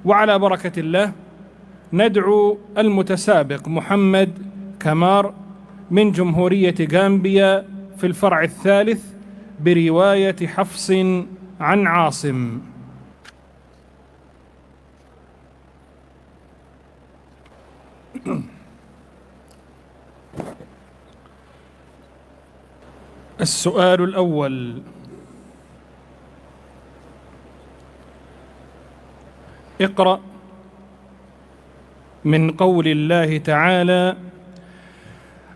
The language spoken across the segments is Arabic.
وعلى بركة الله ندعو المتسابق محمد كمار من جمهورية غامبيا في الفرع الثالث برواية حفص عن عاصم. السؤال الأول: اقرأ من قول الله تعالى: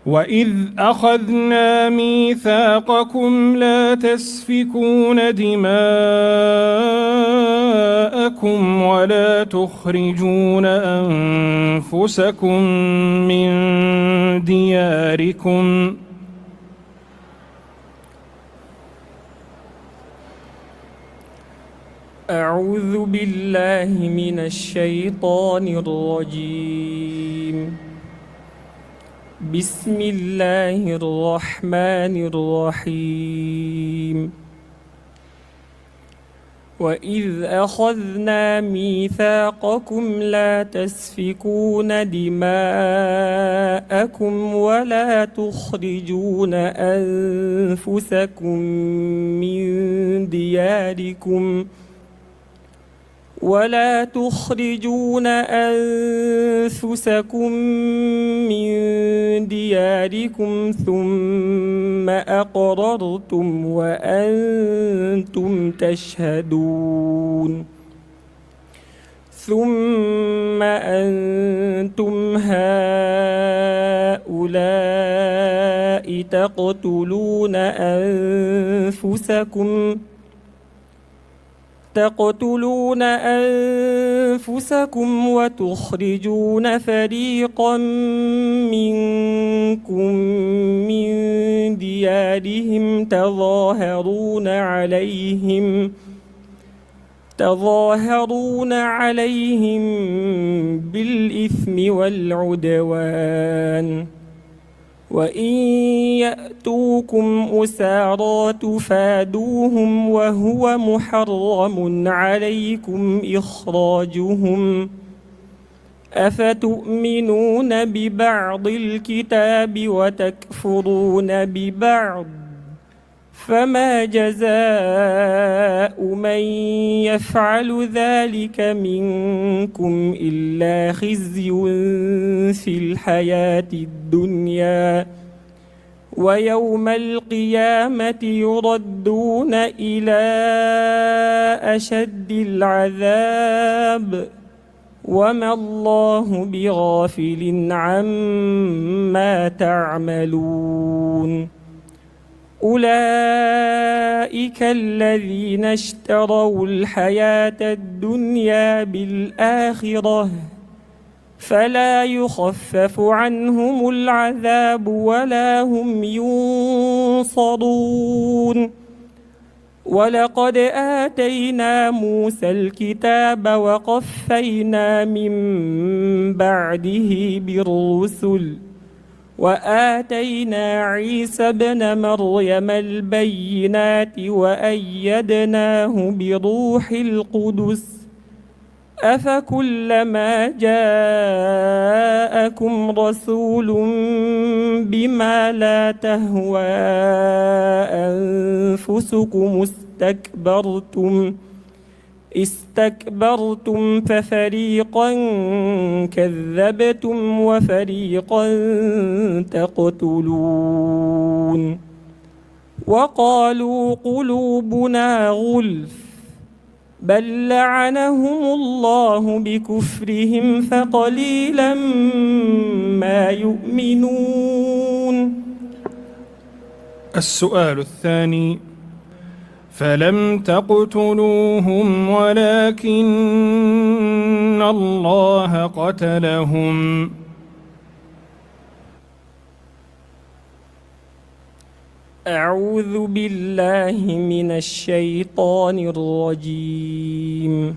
وإذ أخذنا ميثاقكم لا تسفكون دماءكم ولا تخرجون أنفسكم من دياركم. أعوذ بالله من الشيطان الرجيم. بسم الله الرحمن الرحيم. وإذ أخذنا ميثاقكم لا تسفكون دماءكم ولا تخرجون أنفسكم من دياركم ثم أقررتم وأنتم تشهدون. ثم أنتم هؤلاء تقتلون أنفسكم وتخرجون فريقا منكم من ديارهم تظاهرون عليهم بالإثم والعدوان، وإن يأتوكم أسارى تفادوهم وهو محرم عليكم إخراجهم. أفتؤمنون ببعض الكتاب وتكفرون ببعض؟ فما جزاء من يفعل ذلك منكم إلا خزي في الحياة الدنيا، ويوم القيامة يردون إلى أشد العذاب، وما الله بغافل عما تعملون. أولئك الذين اشتروا الحياة الدنيا بالآخرة فلا يخفف عنهم العذاب ولا هم ينصرون. ولقد آتينا موسى الكتاب وقفينا من بعده بالرسل، وآتينا عيسى ابن مريم البينات وأيدناه بروح القدس. أفكلما جاءكم رسول بما لا تهوى أنفسكم استكبرتم ففريقا كذبتم وفريقا تقتلون. وقالوا قلوبنا غلف بل لعنهم الله بكفرهم فقليلا ما يؤمنون. السؤال الثاني: فلم تقتلوهم ولكن الله قتلهم. أعوذ بالله من الشيطان الرجيم.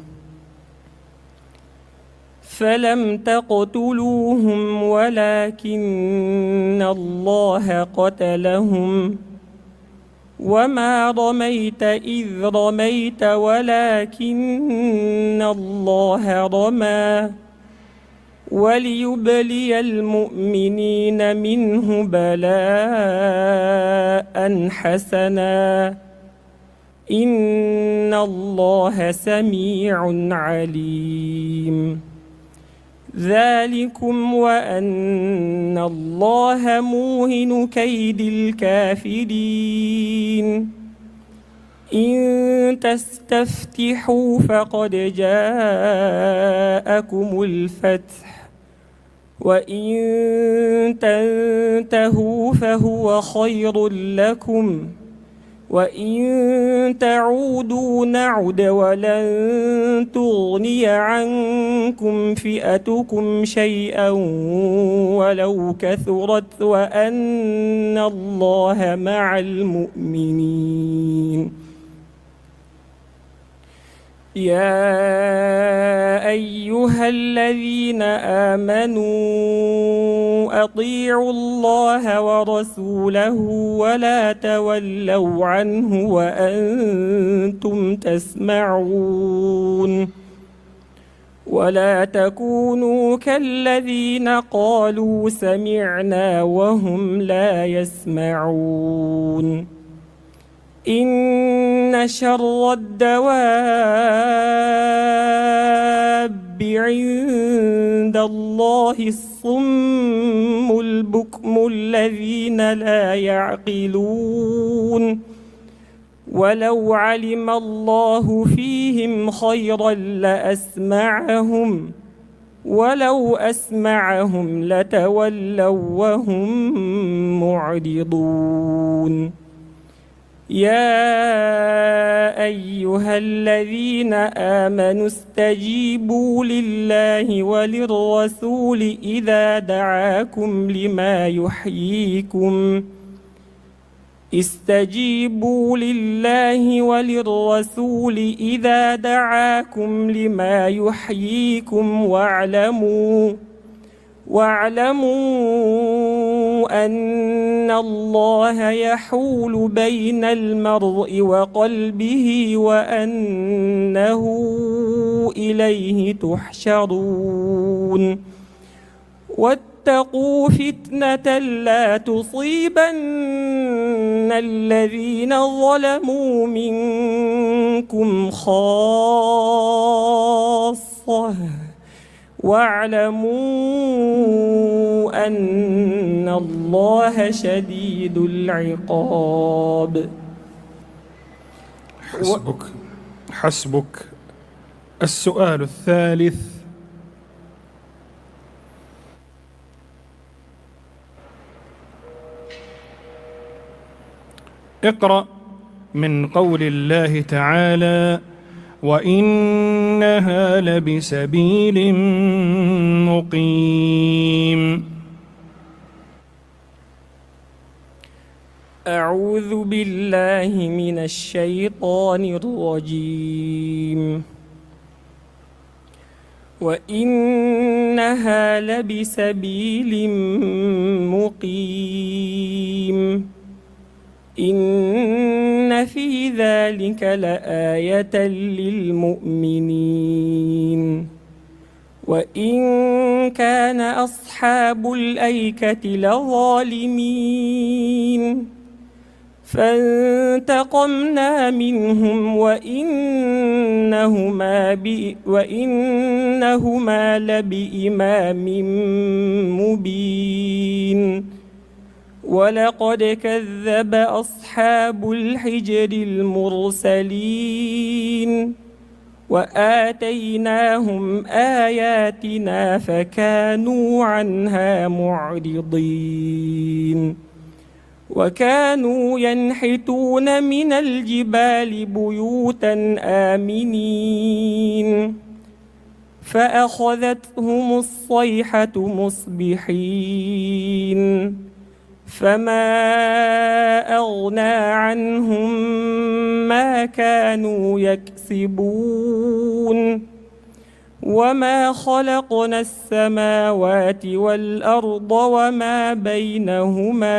فلم تقتلوهم ولكن الله قتلهم، وما رميت إذ رميت ولكن الله رمى وليبلي المؤمنين منه بلاء حسنا إن الله سميع عليم ذلكم وأن الله موهن كيد الكافرين إن تستفتحوا فقد جاءكم الفتح وإن تنتهوا فهو خير لكم وإن تعودوا نعد ولن تغني عنكم فئتكم شيئا ولو كثرت وأن الله مع المؤمنين يا أيها الذين آمنوا أطيعوا الله ورسوله ولا تولوا عنه وأنتم تسمعون ولا تكونوا كالذين قالوا سمعنا وهم لا يسمعون إن شر الدواب عند الله الصم البكم الذين لا يعقلون ولو علم الله فيهم خيرا لأسمعهم ولو أسمعهم لتولوا وهم معرضون يا أيها الذين آمنوا استجيبوا لله وللرسول إذا دعاكم لما يحييكم استجيبوا لله وللرسول إذا دعاكم لما يحييكم واعلموا أن الله يحول بين المرء وقلبه وأنه إليه تحشرون واتقوا فتنة لا تصيبن الذين ظلموا منكم خاصة واعلموا أن الله شديد العقاب. حسبك. السؤال الثالث: اقرأ من قول الله تعالى: وإنها لبسبيل مقيم. أعوذ بالله من الشيطان الرجيم. وإنها لبسبيل مقيم. إن في ذلك لآية للمؤمنين. وإن كان أصحاب الأيكة لظالمين فانتقمنا منهم وإنهما لبإمام مبين. ولقد كذب أصحاب الحجر المرسلين وآتيناهم آياتنا فكانوا عنها معرضين. وكانوا ينحتون من الجبال بيوتا آمنين فأخذتهم الصيحة مصبحين فما أغنى عنهم ما كانوا يكسبون. وما خلقنا السماوات والأرض وما بينهما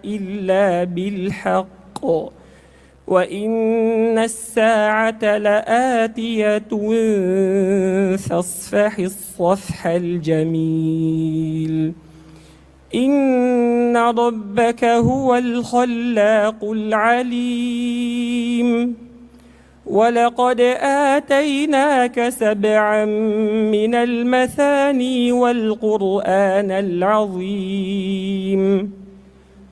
إلا بالحق وإن الساعة لآتية فاصفح الصفح الجميل إن ربك هو الخلاق العليم ولقد آتيناك 7 من المثاني والقرآن العظيم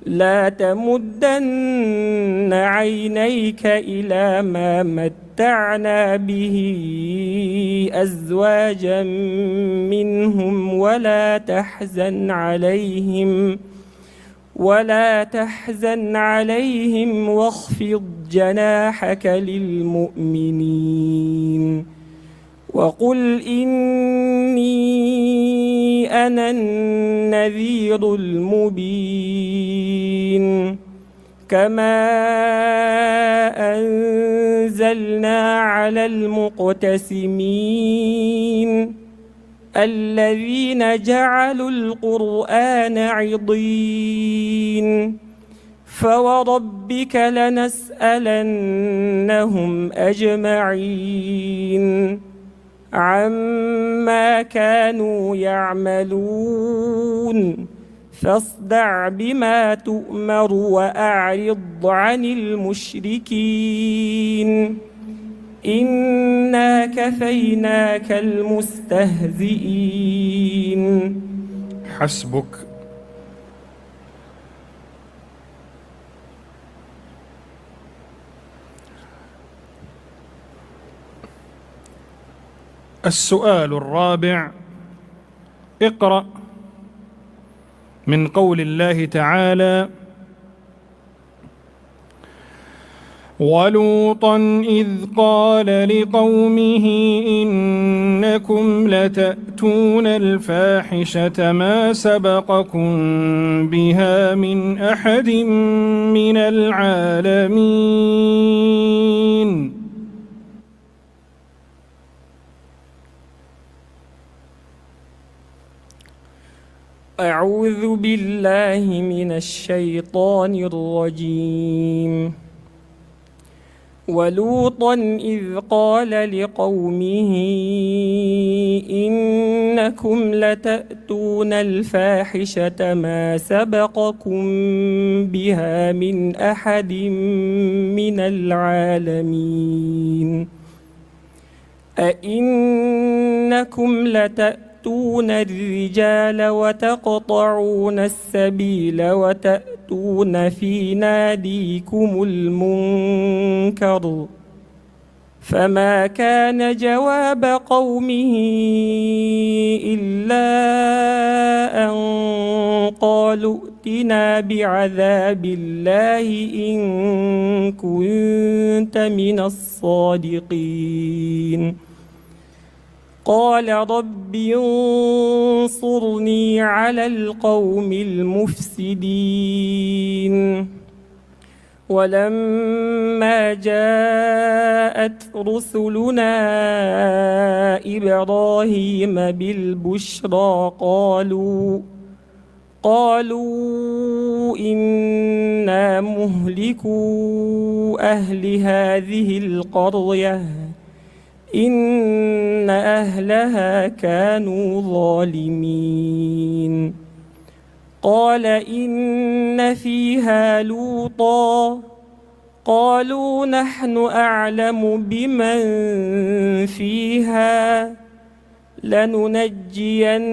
لا تمدن عينيك إلى ما متعنا به أزواجا منهم ولا تحزن عليهم واخفض جناحك للمؤمنين وقل إني أنا النذير المبين كما أنزلنا على المقتسمين الذين جعلوا القرآن عضين فوربك لنسألنهم أجمعين عما كانوا يعملون فاصدع بما تؤمر وأعرض عن المشركين إنا كفيناك المستهزئين. حسبك. السؤال الرابع: اقرأ من قول الله تعالى: ولوطا إذ قال لقومه إنكم لتأتون الفاحشة ما سبقكم بها من أحد من العالمين. أعوذ بالله من الشيطان الرجيم. ولوطا إذ قال لقومه إنكم لتأتون الفاحشة ما سبقكم بها من أحد من العالمين. أئنكم لتأتون الرجال وتقطعون السبيل وتأتون في ناديكم المنكر فما كان جواب قومه إلا أن قالوا ائتنا بعذاب الله إن كنت من الصادقين. قال رب انصرني على القوم المفسدين. ولما جاءت رسلنا إبراهيم بالبشرى قالوا إنا مهلكو أهل هذه القرية إن أهلها كانوا ظالمين. قال إن فيها لوطا قالوا نحن أعلم بمن فيها لننجينه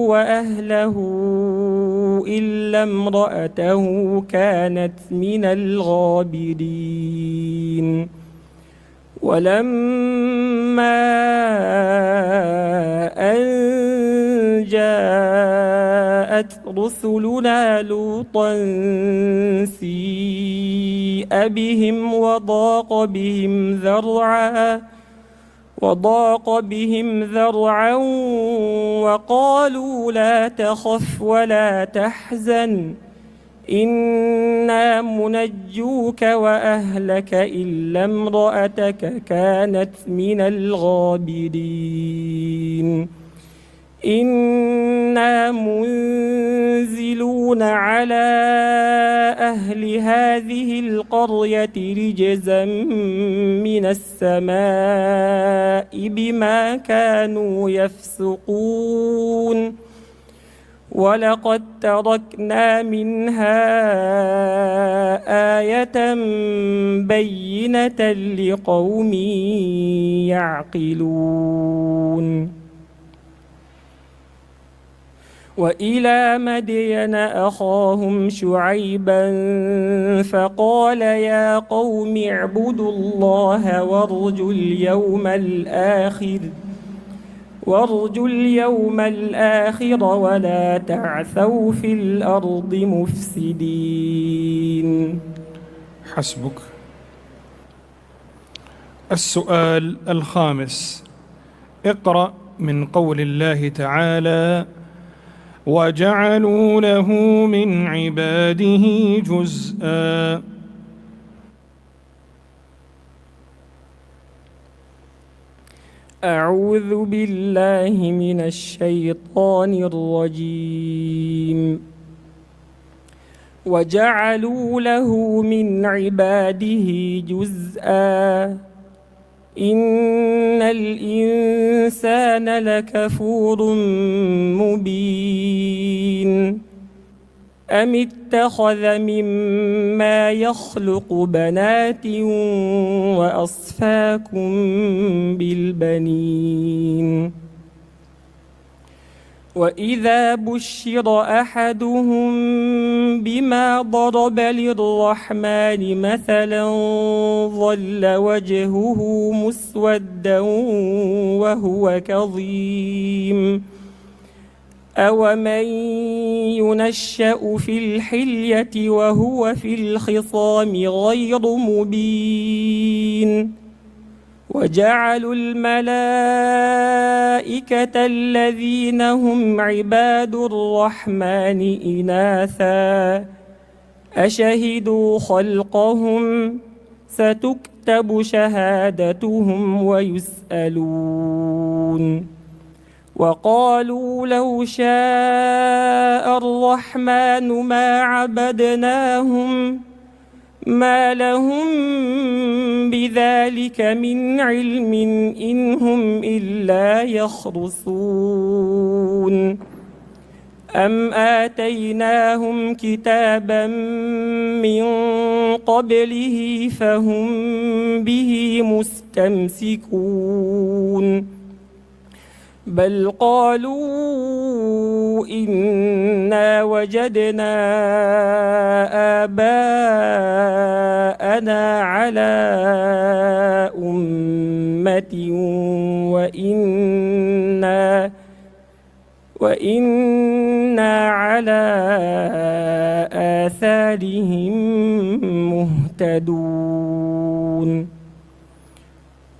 وأهله إلا امرأته كانت من الغابرين. ولما أن جاءت رسلنا لوطا سيء بهم وضاق بهم ذرعا وقالوا لا تخف ولا تحزن إنا منجوك وأهلك إلا امرأتك كانت من الغابرين إنا منزلون على أهل هذه القرية رجزا من السماء بما كانوا يفسقون ولقد تركنا منها آية بينة لقوم يعقلون وإلى مدين أخاهم شعيبا فقال يا قوم اعبدوا الله وارجوا اليوم الآخر ولا تعثوا في الأرض مفسدين. حسبك. السؤال الخامس: اقرأ من قول الله تعالى: وجعلوا له من عباده جزءا. أعوذ بالله من الشيطان الرجيم. وجعلوا له من عباده جزءا إن الإنسان لكفور مبين أم اتخذ مما يخلق بنات وأصفاكم بالبنين وإذا بشر أحدهم بما ضرب للرحمن مثلا ظل وجهه مسودا وهو كظيم أومن ينشأ في الحلية وهو في الخصام غير مبين وجعلوا الملائكة الذين هم عباد الرحمن إناثا أشهدوا خلقهم ستكتب شهادتهم ويسألون وقالوا لو شاء الرحمن ما عبدناهم ما لهم بذلك من علم إن هم إلا يخرصون أم آتيناهم كتابا من قبله فهم به مستمسكون بل قالوا إنا وجدنا آباءنا على أمة وإنا على آثارهم مهتدون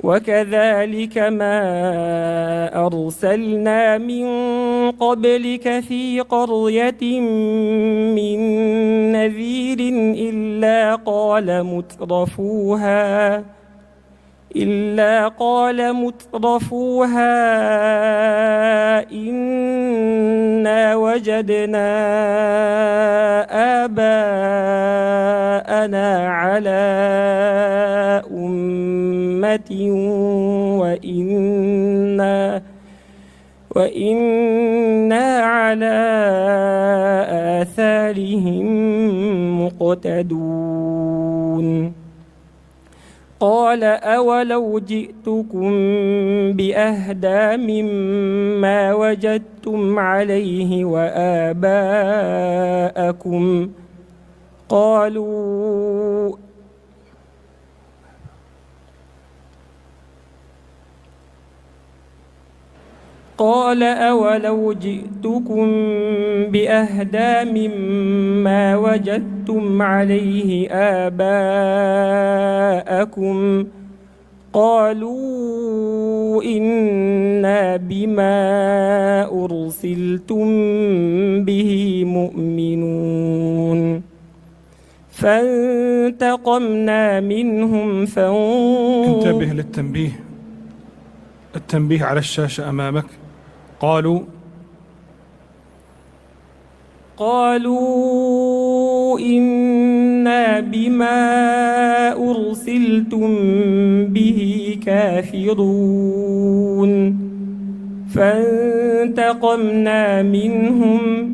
وكذلك ما أرسلنا من قبلك في قرية من نذير إلا قال مترفوها إنا وجدنا آباءنا على أمة وإنا على آثارهم مقتدون قال أولو جئتكم بأهدى مما وجدتم عليه وآباءكم قال أولو جئتكم بأهدى مما وجدتم عليه آباءكم قالوا إنا بما أرسلتم به مؤمنون فانتقمنا منهم انتبه للتنبيه، التنبيه على الشاشة أمامك. قالوا إنا بما أرسلتم به كافرون فانتقمنا منهم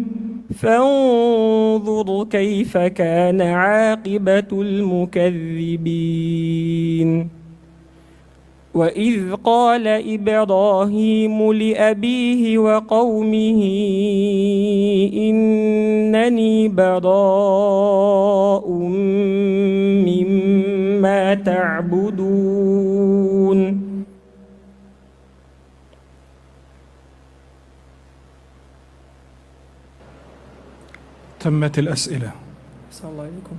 فانظر كيف كان عاقبة المكذبين. وإذ قال إبراهيم لأبيه وقومه إنني براء مما تعبدون. تمت الأسئلة. صلى الله عليكم.